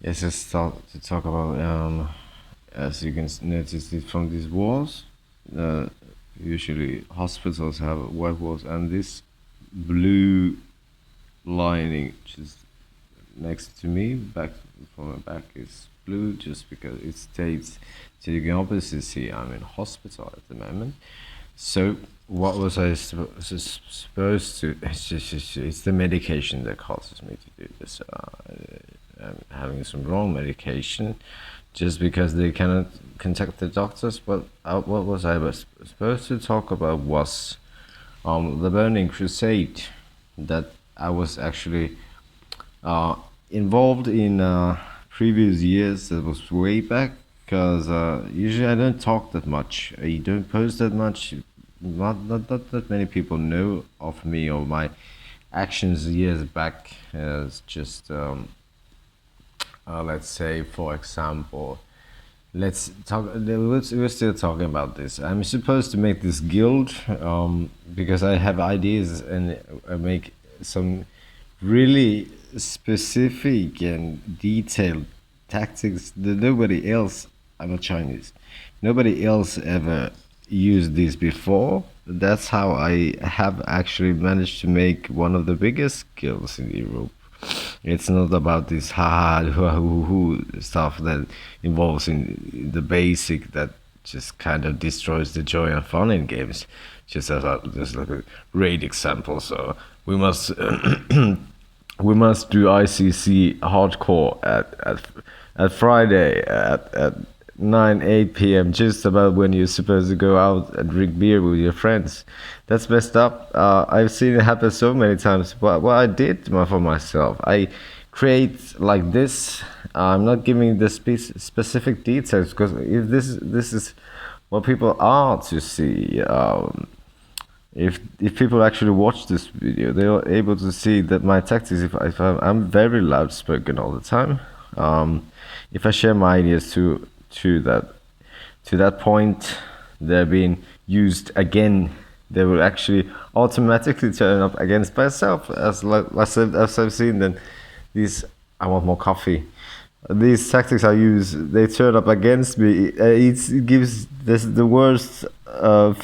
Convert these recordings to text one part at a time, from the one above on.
Yes, let's start to talk about, as you can notice it from these walls, uh, usually hospitals have white walls, and this blue lining just next to me, back from my back, is blue just because it states to the opposite. See, I'm in hospital at the moment. So what was I supposed to? It's the medication that causes me to do this. I'm having some wrong medication, just because they cannot contact the doctors. But what was I supposed to talk about was the Burning Crusade that I was actually uh, involved in previous years. That was way back, because usually I don't talk that much. I don't post that much. Not that many people know of me or my actions years back. As just let's say, for example, let's talk. We're still talking about this. I'm supposed to make this guild because I have ideas, and I make some really specific and detailed tactics that nobody else. I'm not Chinese. Nobody else ever used this before. That's how I have actually managed to make one of the biggest guilds in Europe. It's not about this ha ha hoo stuff that involves in the basic that just kind of destroys the joy and fun in games. Just like a great example. So we must we must do ICC hardcore at Friday at 9 8 p.m. just about when you're supposed to go out and drink beer with your friends. That's messed up. I've seen it happen so many times. But what I did for myself, I create like this. I'm not giving the specific details, because if this is what people are to see. If people actually watch this video, they are able to see that my tactics. If I'm very loud spoken all the time. If I share my ideas to that point, they're being used again. They will actually automatically turn up against myself, as I've seen. Then these, I want more coffee. These tactics I use, they turn up against me. It gives this the worst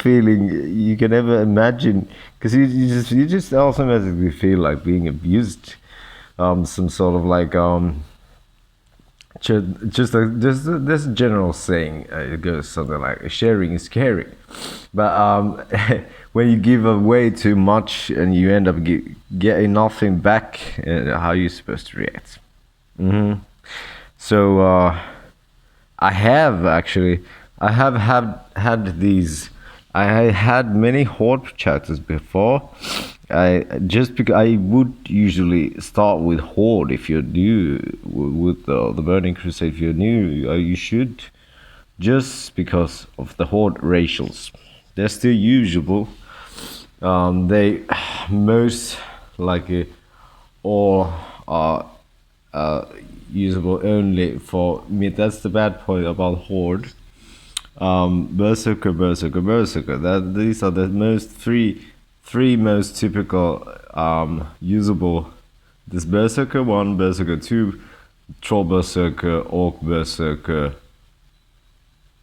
feeling you can ever imagine, because you just automatically feel like being abused. Some sort of like just this general saying, it goes something like sharing is caring. But when you give away too much and you end up getting nothing back, how are you supposed to react? So I have actually, I have had these. I had many horde chapters before. I just because I would usually start with horde. If you're new with the Burning Crusade, if you're new, you should, just because of the horde racials. They're still usable. They most likely all are usable only for me. That's the bad point about horde. Berserker, Berserker, Berserker. That these are the most three most typical usable. This Berserker 1, Berserker 2, Troll Berserker, Orc Berserker,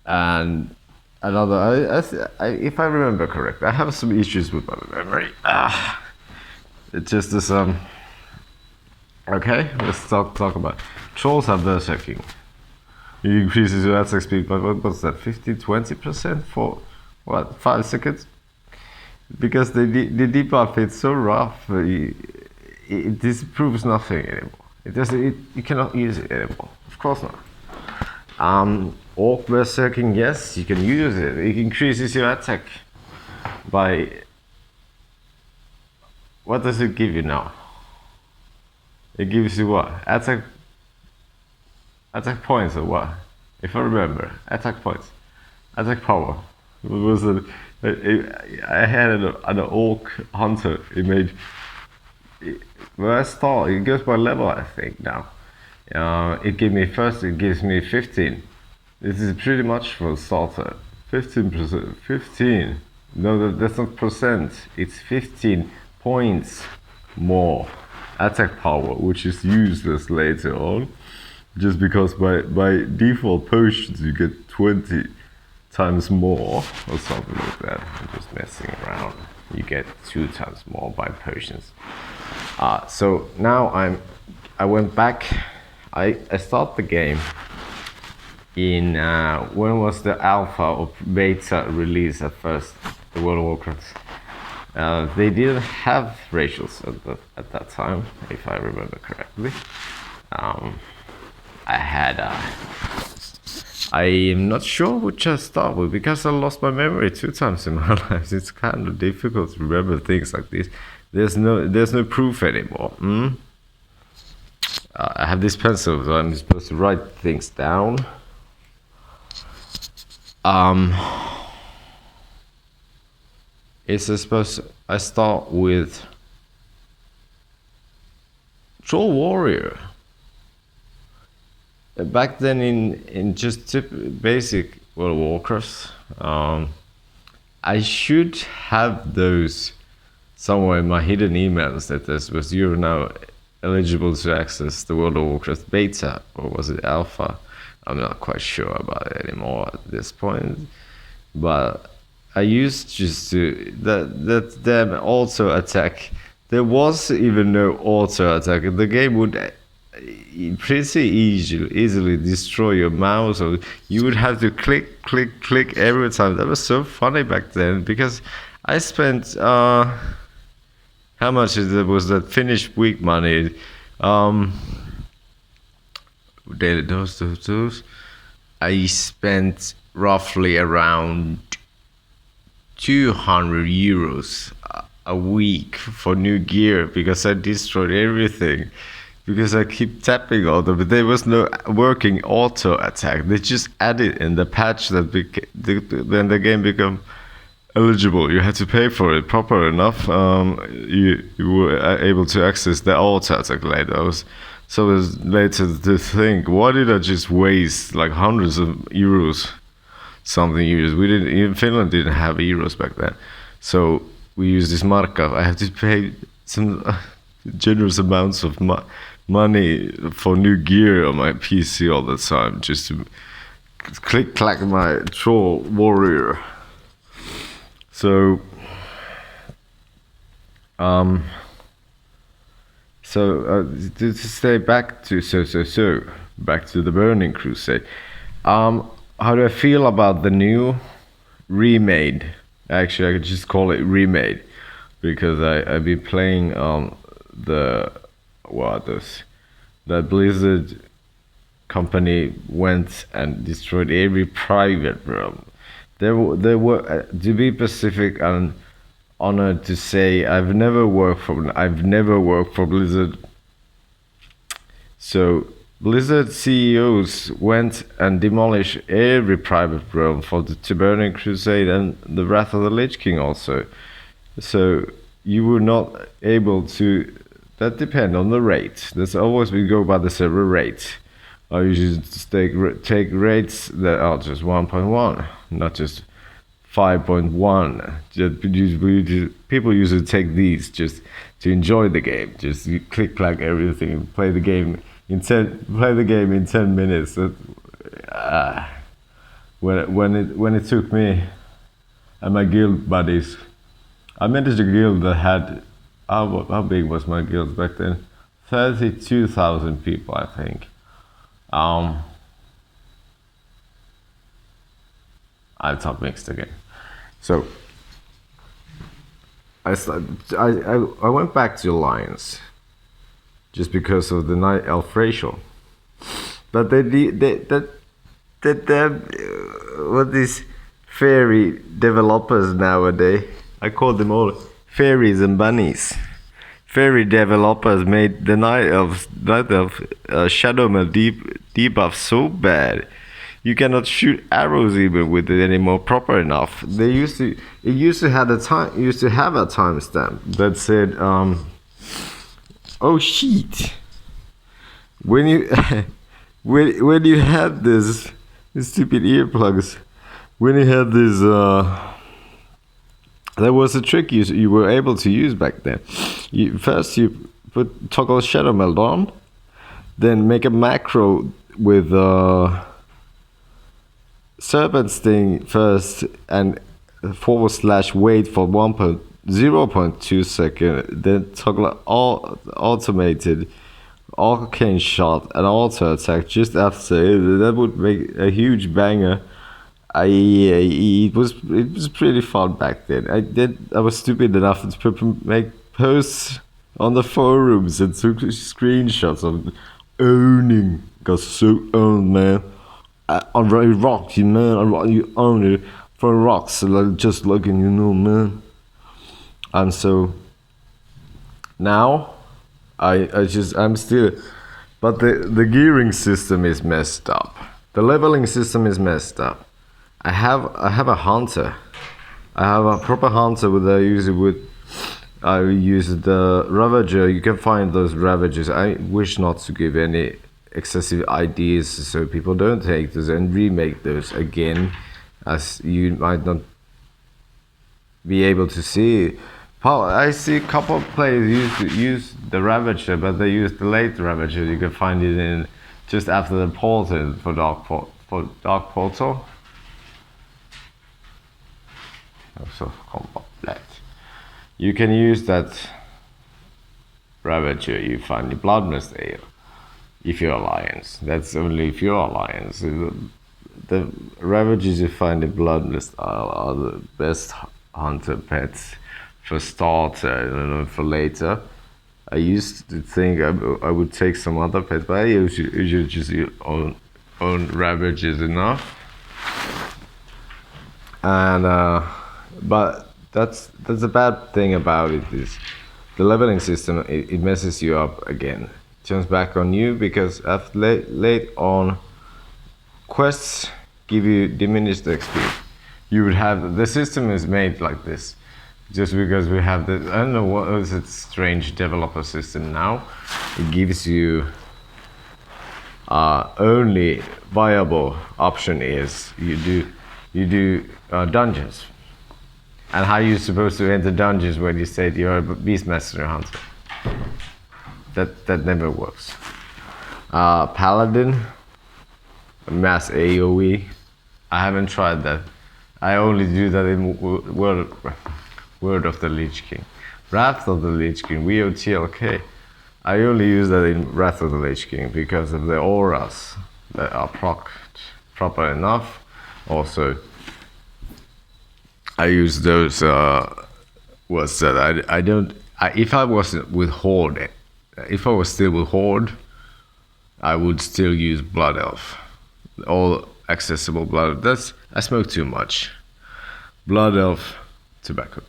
and another. If I remember correct, I have some issues with my memory. It just is Okay, let's talk about trolls have berserking. It increases your attack speed by what's that, 50-20% for what, 5 seconds? Because the debuff is so rough, it disproves nothing anymore. It doesn't. You cannot use it anymore. Of course not. Orc berserking, yes, you can use it. It increases your attack by. What does it give you now? It gives you what? Attack points or what? If I remember, attack points, attack power. It was I had an orc hunter. It made. When I start, it goes by level, I think now. It gives me 15. This is pretty much for a starter. 15%. 15. No, that's not percent. It's 15 points more attack power, which is useless later on. just because by default potions you get 20 times more or something like that. I'm just messing around. You get 2 times more by potions. So now I went back. I start the game in when was the alpha or beta release at first, the World of Warcraft. They didn't have racials at that time, if I remember correctly. I am not sure which I start with because I lost my memory 2 times in my life. It's kind of difficult to remember things like this. There's no proof anymore. I have this pencil, so I'm supposed to write things down. It's supposed I start with Troll Warrior. Back then in just basic World of Warcraft, I should have those somewhere in my hidden emails that this was you're now eligible to access the World of Warcraft beta, or was it alpha? I'm not quite sure about it anymore at this point. But I used just to that them auto attack. There was even no auto attack. The game would pretty easily destroy your mouse, or you would have to click every time. That was so funny back then because I spent how much was that Finnish week money? Daily those. I spent roughly around 200 euros a week for new gear because I destroyed everything. Because I keep tapping all them, but there was no working auto attack. They just added in the patch that when the game became eligible, you had to pay for it proper enough. You were able to access the auto attack later. So it was later to think, why did I just waste like hundreds of euros? We didn't. In Finland didn't have euros back then, so we used this markup. I have to pay some generous amounts of money for new gear on my PC all the time, just to click my Troll Warrior. So, to stay back to back to the Burning Crusade. How do I feel about the new remade? Actually, I could just call it remade because I've been playing that Blizzard company went and destroyed every private realm. There were to be specific and honored to say I've never worked for Blizzard. So Blizzard CEOs went and demolished every private realm for the Burning Crusade and the Wrath of the Lich King also. So you were not able to. That depends on the rate. That's always we go by the server rate. I usually take rates that are just 1.1, not just 5.1. People usually take these just to enjoy the game. Just you click everything, play the game in 10 minutes. When it took me and my guild buddies, I managed a guild that had. How big was my guild back then? 32,000 people, I think. I top mixed again. So I went back to Alliance just because of the Night Elf racial. But what these fairy developers nowadays? I call them all fairies and bunnies. Fairy developers made the Night Elf Shadowmeld debuff so bad you cannot shoot arrows even with it anymore proper enough. It used to have a timestamp that said oh shit, when you when you had this stupid earplugs, when you had this there was a trick you were able to use back then. First you put toggle Shadowmeld on, then make a macro with serpent sting first and / wait for 0.2 second, then toggle all automated arcane shot and auto attack just after. That would make a huge banger. It was pretty fun back then. I was stupid enough to make posts on the forums and took screenshots of owning. Got so owned, man. I'm very rocky, man. You own it for rocks, like just looking, man. And so now I'm still, but the gearing system is messed up. The leveling system is messed up. I have a hunter. I have a proper hunter I use the Ravager. You can find those Ravagers. I wish not to give any excessive ideas so people don't take those and remake those again, as you might not be able to see. I see a couple of players use the Ravager, but they use the late Ravager. You can find it in just after the portal for Dark Portal. Also combat black. You can use that Ravager. You find the Bloodlust Ale if you're Alliance. That's only if you're Alliance. The Ravagers you find in Bloodlust are the best hunter pets for starter. I don't know, for later. I used to think I would take some other pets, but I usually just own Ravagers enough. And but that's the bad thing about it is the leveling system. It messes you up again. Turns back on you because after late on quests give you diminished XP. You would have the system is made like this just because we have this. I don't know what is it, strange developer system now. It gives you only viable option is you do dungeons. And how are you supposed to enter dungeons when you say you're a Beastmaster Hunter? That never works. Paladin, mass AoE. I haven't tried that. I only do that in Word of the Lich King. Wrath of the Lich King, WOTLK. I only use that in Wrath of the Lich King because of the auras that are proper enough. Also, I use those. What's that? I don't. If I wasn't with Horde, if I was still with Horde, I would still use Blood Elf. All accessible blood. I smoke too much. Blood Elf tobacco.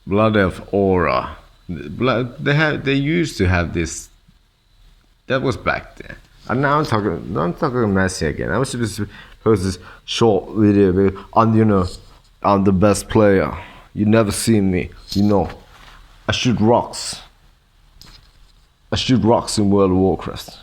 Blood Elf aura. They used to have this. That was back then. And now I'm talking messy again. I was supposed to post this short video on I'm the best player. You never seen me. I shoot rocks. I shoot rocks in World of Warcraft.